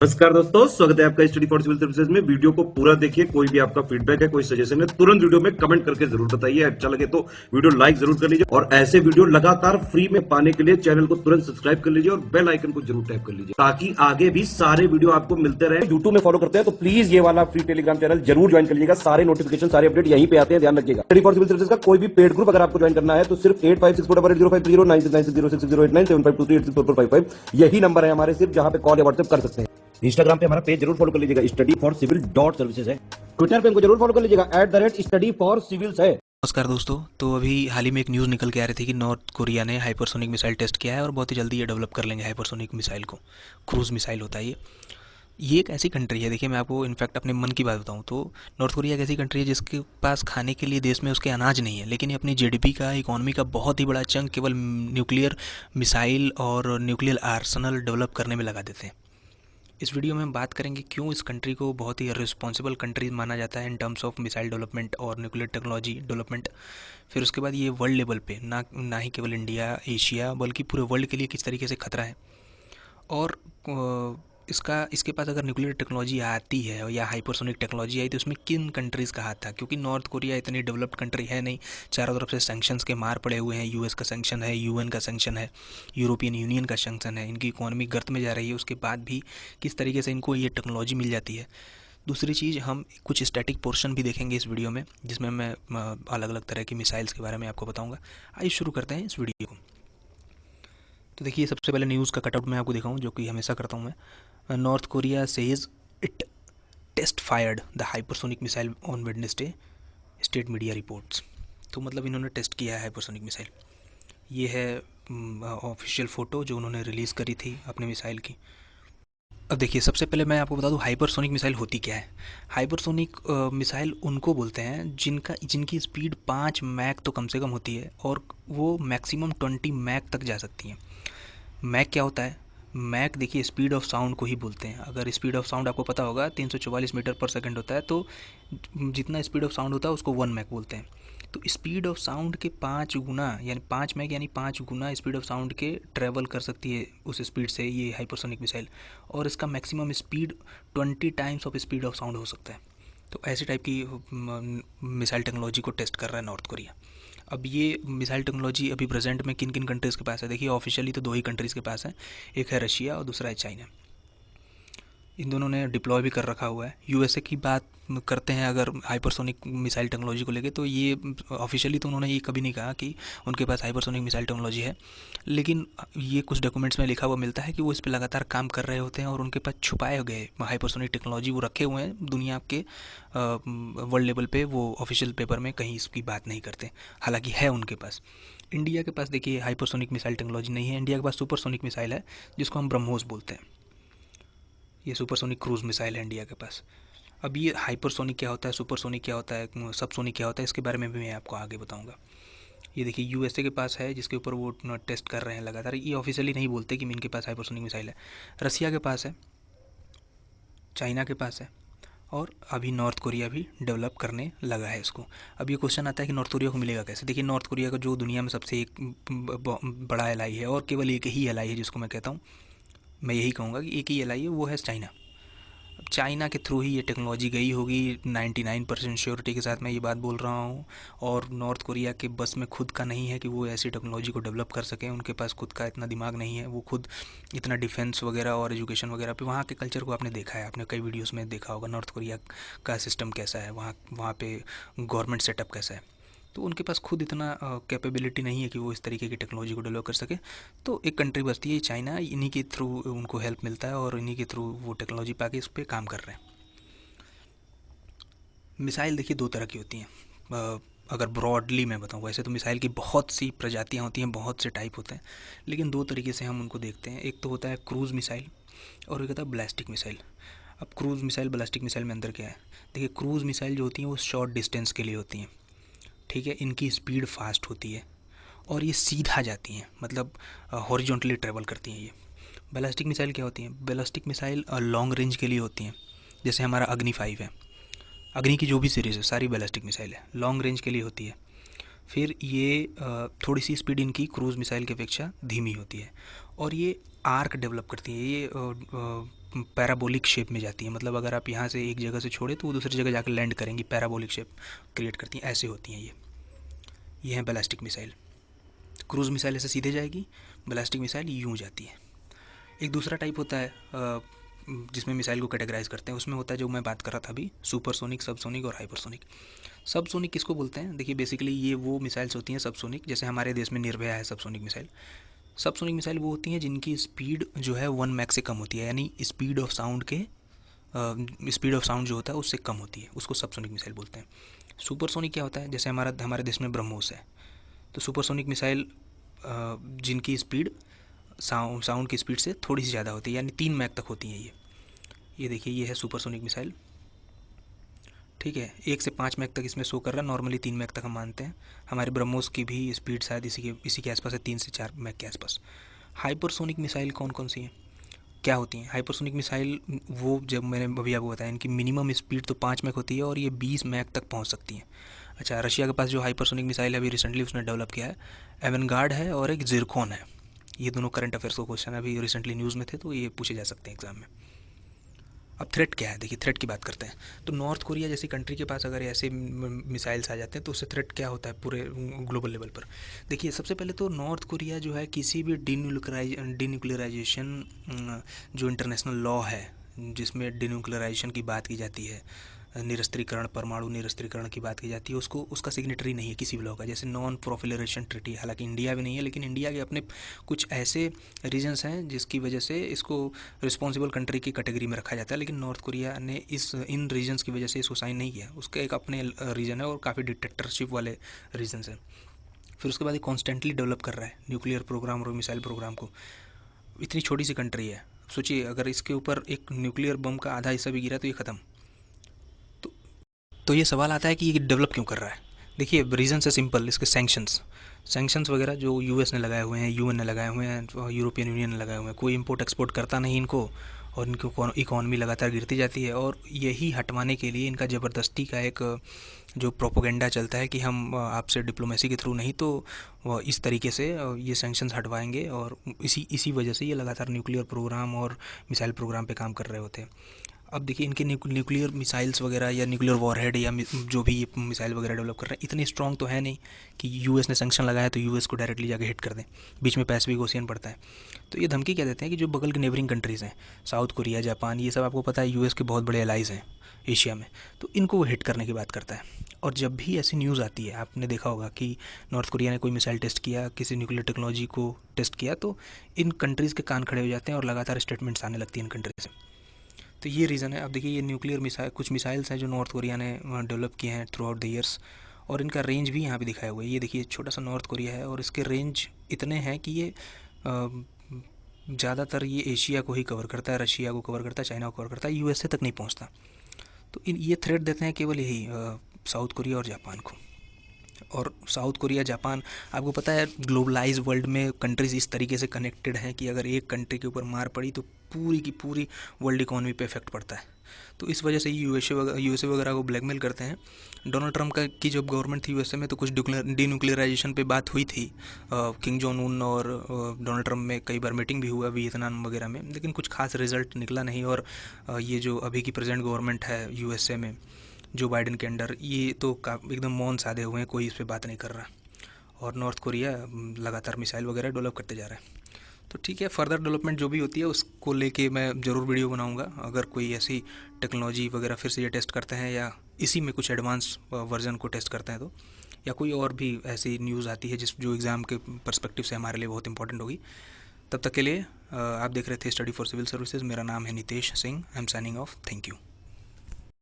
नमस्कार दोस्तों, स्वागत है आपका स्टडी फॉर सिविल सर्विसेज में। वीडियो को पूरा देखिए। कोई भी आपका फीडबैक है, कोई सजेशन है, तुरंत वीडियो में कमेंट करके जरूर बताइए। अच्छा लगे तो वीडियो लाइक जरूर कर लीजिए और ऐसे वीडियो लगातार फ्री में पाने के लिए चैनल को तुरंत सब्सक्राइब कर लीजिए और बेल आइकन को जरूर टैप कर लीजिए ताकि आगे भी सारे वीडियो आपको मिलते रहे। यूट्यूब में फॉलो करते हैं तो प्लीज ये वाला फ्री टेलीग्राम चैनल जरूर ज्वाइन कर लीजिएगा। सारे नोटिफिकेशन, सारे अपडेट यहीं पे आते हैं, ध्यान रखिएगा। स्टडी फॉर सिविल सर्विसेज का कोई भी पेड ग्रुप अगर आपको ज्वाइन करना है तो सिर्फ 856480530969606089786445 यही नंबर है हमारे, सिर्फ जहां पे कॉल या व्हाट्सएप कर सकते हैं। इंस्टाग्राम पे हमारा पेज जरूर फॉलो कर लीजिएगा, study for civil dot services है। ट्विटर पे हमको जरूर फॉलो कर लीजिएगा, @स्टडी फॉर सिविल्स है। नमस्कार दोस्तों। तो अभी हाल ही में एक न्यूज़ निकल के आ रही थी कि नॉर्थ कोरिया ने हाइपरसोनिक मिसाइल टेस्ट किया है और बहुत ही जल्दी ये डेवलप कर लेंगे हाइपरसोनिक मिसाइल को। क्रूज़ मिसाइल होता है ये एक ऐसी कंट्री है, देखिए मैं आपको इनफैक्ट अपने मन की बात बताऊं तो नॉर्थ कोरिया एक ऐसी कंट्री है जिसके पास खाने के लिए देश में उसके अनाज नहीं है, लेकिन ये अपनी जीडीपी का, इकोनॉमी का बहुत ही बड़ा चंक केवल न्यूक्लियर मिसाइल और न्यूक्लियर आर्सनल डेवलप करने में लगा देते हैं। इस वीडियो में हम बात करेंगे क्यों इस कंट्री को बहुत ही रिस्पॉन्सिबल कंट्री माना जाता है in terms of missile development और न्यूक्लियर टेक्नोलॉजी डेवलपमेंट। फिर उसके बाद ये वर्ल्ड लेवल पे ना ही केवल इंडिया, एशिया, बल्कि पूरे वर्ल्ड के लिए किस तरीके से खतरा है। और इसके पास अगर न्यूक्लियर टेक्नोलॉजी आती है या हाइपरसोनिक टेक्नोलॉजी आई तो उसमें किन कंट्रीज़ का हाथ था, क्योंकि नॉर्थ कोरिया इतनी डेवलप्ड कंट्री है नहीं। चारों तरफ से सैंक्शंस के मार पड़े हुए हैं। यूएस का सैंक्शन है, यूएन का सैंक्शन है, यूरोपियन यूनियन का सैंक्शन है। इनकी इकोनॉमी गर्त में जा रही है, उसके बाद भी किस तरीके से इनको ये टेक्नोलॉजी मिल जाती है। दूसरी चीज़, हम कुछ स्टैटिक पोर्शन भी देखेंगे इस वीडियो में, जिसमें मैं अलग अलग तरह की मिसाइल्स के बारे में आपको बताऊँगा। आइए शुरू करते हैं इस वीडियो को। तो देखिए, सबसे पहले न्यूज़ का कटआउट मैं आपको दिखाऊँ, जो कि हमेशा करता हूँ मैं। North Korea says it taste fired the hypersonic missile on Wednesday, state media reports. तो मतलब इन्होंने टेस्ट किया है हाइपरसोनिक मिसाइल। ये है ऑफिशियल फ़ोटो जो उन्होंने रिलीज़ करी थी अपने मिसाइल की। अब देखिए, सबसे पहले मैं आपको बता दूं हाइपरसोनिक मिसाइल होती क्या है। हाइपरसोनिक मिसाइल उनको बोलते हैं जिनकी स्पीड 5 मैक तो कम से कम होती है और वो मैक्सिमम 20 मैक तक जा सकती हैं। मैक क्या होता है? मैक देखिए स्पीड ऑफ साउंड को ही बोलते हैं। अगर स्पीड ऑफ साउंड आपको पता होगा 344 मीटर पर सेकंड होता है, तो जितना स्पीड ऑफ साउंड होता है उसको 1 मैक बोलते हैं। तो स्पीड ऑफ साउंड के 5 गुना यानी 5 मैक यानी 5 गुना स्पीड ऑफ साउंड के ट्रैवल कर सकती है उस स्पीड से ये हाइपरसोनिक मिसाइल। और इसका maximum speed 20 times of speed of sound हो सकता है। तो ऐसी टाइप की मिसाइल टेक्नोलॉजी को टेस्ट कर रहा है नॉर्थ कोरिया। अब ये मिसाइल टेक्नोलॉजी अभी प्रेजेंट में किन किन कंट्रीज़ के पास है? देखिए, ऑफिशियली तो 2 ही कंट्रीज़ के पास है, एक है रशिया और दूसरा है चाइना। इन दोनों ने डिप्लॉय भी कर रखा हुआ है। यूएसए की बात करते हैं अगर हाइपरसोनिक मिसाइल टेक्नोलॉजी को लेके, तो ये ऑफिशियली तो उन्होंने ये कभी नहीं कहा कि उनके पास हाइपरसोनिक मिसाइल टेक्नोलॉजी है, लेकिन ये कुछ डॉक्यूमेंट्स में लिखा हुआ मिलता है कि वो इस पर लगातार काम कर रहे होते हैं और उनके पास छुपाए गए हाइपरसोनिक टेक्नोलॉजी वो रखे हुए हैं दुनिया के वर्ल्ड लेवल पे। वो ऑफिशियल पेपर में कहीं इसकी बात नहीं करते, हालांकि है उनके पास। इंडिया के पास देखिए हाइपरसोनिक मिसाइल टेक्नोलॉजी नहीं है। इंडिया के पास सुपरसोनिक मिसाइल है जिसको हम ब्रह्मोस बोलते हैं। ये सुपरसोनिक क्रूज मिसाइल है इंडिया के पास। अब ये हाइपरसोनिक क्या होता है, सुपरसोनिक क्या होता है, सबसोनिक क्या होता है, इसके बारे में भी मैं आपको आगे बताऊंगा। ये देखिए यूएसए के पास है जिसके ऊपर वो टेस्ट कर रहे हैं लगातार। ये ऑफिशियली नहीं बोलते कि इनके पास हाइपरसोनिक मिसाइल है। रसिया के पास है, चाइना के पास है और अभी नॉर्थ कोरिया भी डेवलप करने लगा है इसको। अब ये क्वेश्चन आता है कि नॉर्थ कोरिया को मिलेगा कैसे। देखिए, नॉर्थ कोरिया का जो दुनिया में सबसे एक बड़ा एलाई है और केवल एक ही एलाई है जिसको मैं कहता हूँ, मैं यही कहूँगा कि एक ही एलाई है, वो है चाइना। चाइना के थ्रू ही ये टेक्नोलॉजी गई होगी, 99% श्योरिटी के साथ मैं ये बात बोल रहा हूँ। और नॉर्थ कोरिया के बस में खुद का नहीं है कि वो ऐसी टेक्नोलॉजी को डेवलप कर सकें। उनके पास खुद का इतना दिमाग नहीं है, वो खुद इतना डिफेंस वगैरह और एजुकेशन वगैरह पे, वहाँ के कल्चर को आपने देखा है, आपने कई वीडियोस में देखा होगा नॉर्थ कोरिया का सिस्टम कैसा है, वहाँ वहाँ पे गवर्नमेंट सेटअप कैसा है। तो उनके पास खुद इतना कैपेबिलिटी नहीं है कि वो इस तरीके की टेक्नोलॉजी को डेवलप कर सके। तो एक कंट्री बचती है चाइना, इन्हीं के थ्रू उनको हेल्प मिलता है और इन्हीं के थ्रू वो टेक्नोलॉजी पाके इस पर काम कर रहे हैं। मिसाइल देखिए 2 तरह की होती हैं। अगर ब्रॉडली मैं बताऊँ, वैसे तो मिसाइल की बहुत सी प्रजातियाँ होती हैं, बहुत से टाइप होते हैं, लेकिन 2 तरीके से हम उनको देखते हैं। एक तो होता है क्रूज़ मिसाइल और एक होता है बैलिस्टिक मिसाइल। अब क्रूज़ मिसाइल बैलिस्टिक मिसाइल में अंदर क्या है? देखिए, क्रूज़ मिसाइल जो होती हैं वो शॉर्ट डिस्टेंस के लिए होती हैं, ठीक है। इनकी स्पीड फास्ट होती है और ये सीधा जाती हैं, मतलब हॉरिजॉन्टली ट्रेवल करती हैं ये। बैलिस्टिक मिसाइल क्या होती हैं? बैलिस्टिक मिसाइल लॉन्ग रेंज के लिए होती हैं, जैसे हमारा अग्नि 5 है। अग्नि की जो भी सीरीज़ है सारी बैलिस्टिक मिसाइल है, लॉन्ग रेंज के लिए होती है। फिर ये थोड़ी सी स्पीड इनकी क्रूज़ मिसाइल की अपेक्षा धीमी होती है और ये आर्क डेवलप करती है। ये पैराबोलिक शेप में जाती हैं, मतलब अगर आप यहाँ से एक जगह से छोड़े तो वो दूसरी जगह जाकर लैंड करेंगी, पैराबोलिक शेप क्रिएट करती हैं, ऐसे होती हैं ये हैं बैलिस्टिक मिसाइल। क्रूज़ मिसाइल ऐसे सीधे जाएगी, बैलिस्टिक मिसाइल यूँ जाती है। एक दूसरा टाइप होता है जिसमें मिसाइल को कैटेगराइज करते हैं, उसमें होता है जो मैं बात कर रहा था अभी, सुपरसोनिक, सबसोनिक और हाइपरसोनिक। सबसोनिक किसको बोलते हैं? देखिए बेसिकली ये वो मिसाइल्स होती हैं सबसोनिक, जैसे हमारे देश में निर्भया है सबसोनिक मिसाइल। सबसोनिक मिसाइल वो होती हैं जिनकी स्पीड जो है 1 मैक से कम होती है, यानी स्पीड ऑफ साउंड जो होता है उससे कम होती है, उसको सबसोनिक मिसाइल बोलते हैं। सुपरसोनिक क्या होता है? जैसे हमारे देश में ब्रह्मोस है, तो सुपरसोनिक मिसाइल जिनकी स्पीड साउंड की स्पीड से थोड़ी सी ज़्यादा होती है, यानी 3 मैक तक होती हैं ये देखिए, ये है सुपरसोनिक मिसाइल, ठीक है। 1 से 5 मैक तक इसमें शो कर रहा है, नॉर्मली 3 मैक तक हम मानते हैं। हमारे ब्रह्मोस की भी स्पीड शायद इसी के आसपास है, 3 से 4 मैक के आसपास। हाइपरसोनिक मिसाइल कौन कौन सी हैं, क्या होती हैं? हाइपरसोनिक मिसाइल वो, जब मैंने अभी आपको बताया, इनकी मिनिमम स्पीड तो 5 मैक होती है और ये 20 मैक तक पहुंच सकती हैं। अच्छा, रशिया के पास जो हाइपरसोनिक मिसाइल है अभी रिसेंटली उसने डेवलप किया है, एवेनगार्ड है और एक जिरकॉन है। ये दोनों करंट अफेयर्स को क्वेश्चन अभी रिसेंटली न्यूज़ में थे, तो ये पूछे जा सकते हैं एग्जाम में। अब थ्रेट क्या है, देखिए थ्रेट की बात करते हैं। तो नॉर्थ कोरिया जैसी कंट्री के पास अगर ऐसे मिसाइल्स आ जाते हैं तो उससे थ्रेट क्या होता है पूरे ग्लोबल लेवल पर? देखिए सबसे पहले तो नॉर्थ कोरिया जो है किसी भी डीन्यूक्लियराइजेशन जो इंटरनेशनल लॉ है जिसमें डीन्यूक्लियराइजेशन की बात की जाती है, निरस्त्रीकरण, परमाणु निरस्त्रीकरण की बात की जाती है, उसका सिग्नेटरी नहीं है किसी भी लॉ का। जैसे नॉन प्रोलिफरेशन ट्रीटी, हालांकि इंडिया भी नहीं है, लेकिन इंडिया के अपने कुछ ऐसे रीजन्स हैं जिसकी वजह से इसको रिस्पॉन्सिबल कंट्री की कैटेगरी में रखा जाता है, लेकिन नॉर्थ कोरिया ने इन रीजन्स की वजह से इसको साइन नहीं किया। उसका एक अपने रीजन है और काफ़ी डिक्टेटरशिप वाले रीजन्स हैं। फिर उसके बाद ये कॉन्स्टेंटली डेवलप कर रहा है न्यूक्लियर प्रोग्राम और मिसाइल प्रोग्राम को। इतनी छोटी सी कंट्री है, सोचिए अगर इसके ऊपर एक न्यूक्लियर बम का आधा हिस्सा भी गिरा तो ये ख़त्म। तो ये सवाल आता है कि ये डेवलप क्यों कर रहा है? देखिए रीज़न से सिंपल, इसके सैंक्शंस वगैरह जो यूएस ने लगाए हुए हैं, यूएन ने लगाए हुए हैं, यूरोपियन यूनियन ने लगाए हुए हैं, कोई इंपोर्ट एक्सपोर्ट करता नहीं इनको, और इनकी इकॉनमी लगातार गिरती जाती है। और यही हटवाने के लिए इनका ज़बरदस्ती का एक जो प्रोपोगेंडा चलता है कि हम आपसे डिप्लोमेसी के थ्रू नहीं तो इस तरीके से ये सैंक्शंस हटवाएंगे, और इसी वजह से ये लगातार न्यूक्लियर प्रोग्राम और मिसाइल प्रोग्राम पे काम कर रहे होते हैं। अब देखिए इनके न्यूक्लियर मिसाइल्स वगैरह या न्यूक्लियर वॉरहेड या जो भी ये मिसाइल वगैरह डेवलप कर रहे हैं इतने स्ट्रॉन्ग तो है नहीं कि यूएस ने सैंक्शन लगाया तो यूएस को डायरेक्टली जाके हिट कर दें, बीच में पैसिफिक ओशियन पड़ता है। तो ये धमकी क्या देते हैं कि जो बगल के नेबरिंग कंट्रीज़ हैं, साउथ कोरिया, जापान, ये सब आपको पता है यूएस के बहुत बड़े एलाइज़ हैं एशिया में, तो इनको वो हिट करने की बात करता है। और जब भी ऐसी न्यूज़ आती है, आपने देखा होगा कि नॉर्थ कोरिया ने कोई मिसाइल टेस्ट किया, किसी न्यूक्लियर टेक्नोलॉजी को टेस्ट किया, तो इन कंट्रीज़ के कान खड़े हो जाते हैं और लगातार स्टेटमेंट्स आने लगती हैं इन कंट्रीज से। तो ये रीज़न है। अब देखिए ये न्यूक्लियर मिसाइल, कुछ मिसाइल्स हैं जो नॉर्थ कोरिया ने डेवलप किए हैं थ्रू आउट द ईयर्स, और इनका रेंज भी यहाँ पे दिखाया हुआ है। ये देखिए छोटा सा नॉर्थ कोरिया है और इसके रेंज इतने हैं कि ये ज़्यादातर ये एशिया को ही कवर करता है, रशिया को कवर करता है, चाइना को कवर करता है, यूएसए तक नहीं पहुँचता। तो ये थ्रेट देते हैं केवल यही साउथ कोरिया और जापान को। और साउथ कोरिया, जापान, आपको पता है ग्लोबलाइज वर्ल्ड में कंट्रीज़ इस तरीके से कनेक्टेड हैं कि अगर एक कंट्री के ऊपर मार पड़ी तो पूरी की पूरी वर्ल्ड इकोनॉमी पे इफेक्ट पड़ता है। तो इस वजह से यूएसए वगैरह को ब्लैकमेल करते हैं। डोनाल्ड ट्रंप की जब गवर्नमेंट थी यूएसए में तो कुछ डीन्यूक्लियराइजेशन पे बात हुई थी, किंग जोंग उन और डोनाल्ड ट्रंप में कई बार मीटिंग भी हुआ वियतनाम वगैरह में, लेकिन कुछ खास रिजल्ट निकला नहीं। और ये जो अभी की प्रेजेंट गवर्नमेंट है यूएसए में जो बाइडेन के अंडर, ये तो एकदम मौन साधे हुए हैं, कोई इस पर बात नहीं कर रहा। और नॉर्थ कोरिया लगातार मिसाइल वगैरह डेवलप करते जा रहा है। तो ठीक है, फर्दर डेवलपमेंट जो भी होती है उसको लेके मैं ज़रूर वीडियो बनाऊंगा। अगर कोई ऐसी टेक्नोलॉजी वगैरह फिर से ये टेस्ट करते हैं या इसी में कुछ एडवांस वर्जन को टेस्ट करते हैं तो, या कोई और भी ऐसी न्यूज़ आती है जो एग्ज़ाम के पर्सपेक्टिव से हमारे लिए बहुत इंपॉर्टेंट होगी, तब तक के लिए आप देख रहे थे स्टडी फॉर सिविल सर्विसेज। मेरा नाम है Nitesh Singh. I am signing off. Thank you.